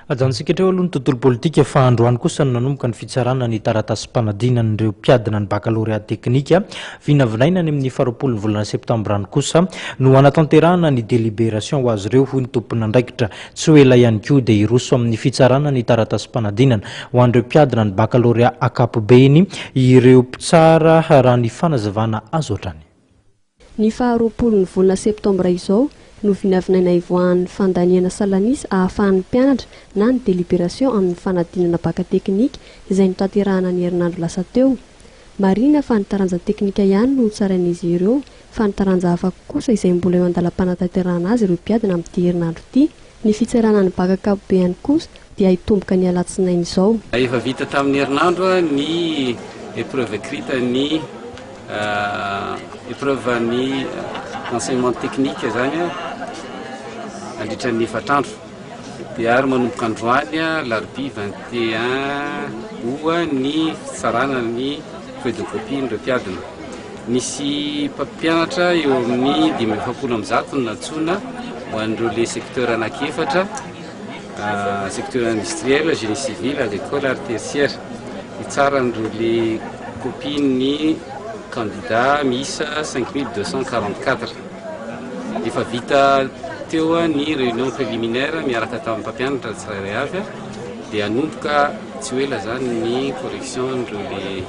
Ajantsika hatreo aloha ny tontolo politika fa androany kosa no nanomboka ny fitsarana ny taratasy-panadinana ireo mpiadina ny baccalauréat teknika vinavinaina ny amin'ny 20 ny volana septambra any kosa no anatanterahana ny délibération ho azy ireo hoy ny tompon'andraikitra tsy ho ela ihany koa dia iroso amin'ny fitsarana ny taratasy-panadinana ho an'ireo mpiadina ny baccalauréat ankapobeny ireo mpitsara raha ny fanazavana azo ohatrany. Ny 20 ny volana septambra izao no vinavinaina ivoahan'ny fandaniana salanisy ahafahan'ny mpianatra na ny délibération amin'ny fanadinana baka teknika izay notanterahana ny herinandro lasa teo. Marina fa ny taranja teknika ihany no tsarain'izy ireo fa ny taranja hafa kosa izay mbola eo andalam-panatanterahana azy ireo mpiadina amin'ity herinandro ity. Ny fitsarana ny baka ankapobeny kosa dia hitomboka ny alatsinainy izao. Efa vita tamin'ny herinandro ny épreuve écrite ny épreuve ny enseignement technique zany andritra ny 4 andro dia ary manomboka androany larbi 21 oa ny fitsarana ny feuille de copie nireo mpiadina. Nisy mpampianatra eo amin'ny 570 no natsoina ho an'ireo le secteur anankefatra secteur industriel, génie civil, agricole, art tertiaire. Itsara an'ireo le copie ny candidat misy 5244. Efa vita teo ny réunion préliminaire miaraka tamin'ny mpampianatra tsirairay avy dia anomboka tsy ho ela zany ny correction n'ireo le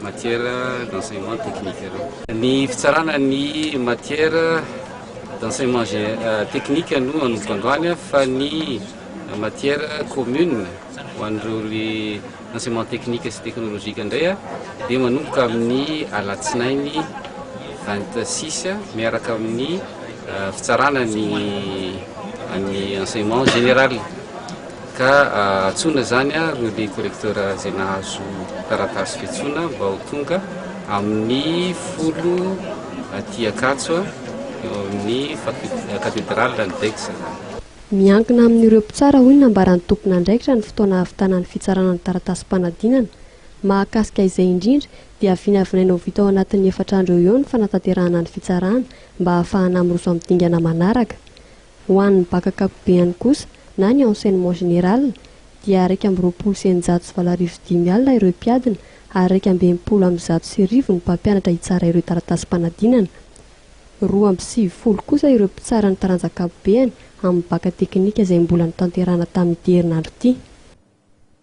matière d'enseignement technique ireo. Ny fitsarana ny matière d'enseignement technique no anomboka androany fa ny matière commune ho an'ireo le enseignement technique sy technologique indray dia manomboka amin'ny alatsinainy 26 miaraka amin'ny fitsarana ny enseignement général ka atsona zany ireo le collecteur zay nahazo taratasy fiantsona mba ho tonga amin'ny 10 aty Ankatso eo amin'ny cathédrale d'Andex. Miankina amin'ireo mpitsara hoy nambaran'ny tompon'andraikitra ny fotoana havitanany fitsarana ny taratasy-panadinana. Mahakasika izay indrindra dia vinavinaina ho vita ao anatin'ny 4 andro eo ny fanatanterahana ny fitsarana mba ahafahana miroso amin'ny dingana manaraka. Ho an'ny baka ankapobeny kosa na ny enseignement général dia 120 alina ireo mpiadina ary 120 ny mpampianatra hitsara ireo taratasy-panadinana. 270 kosa ireo mpitsara ny taranja ankapobeny amin'ny baka teknika izay mbola notanterahana tamin'ity herinandro ity.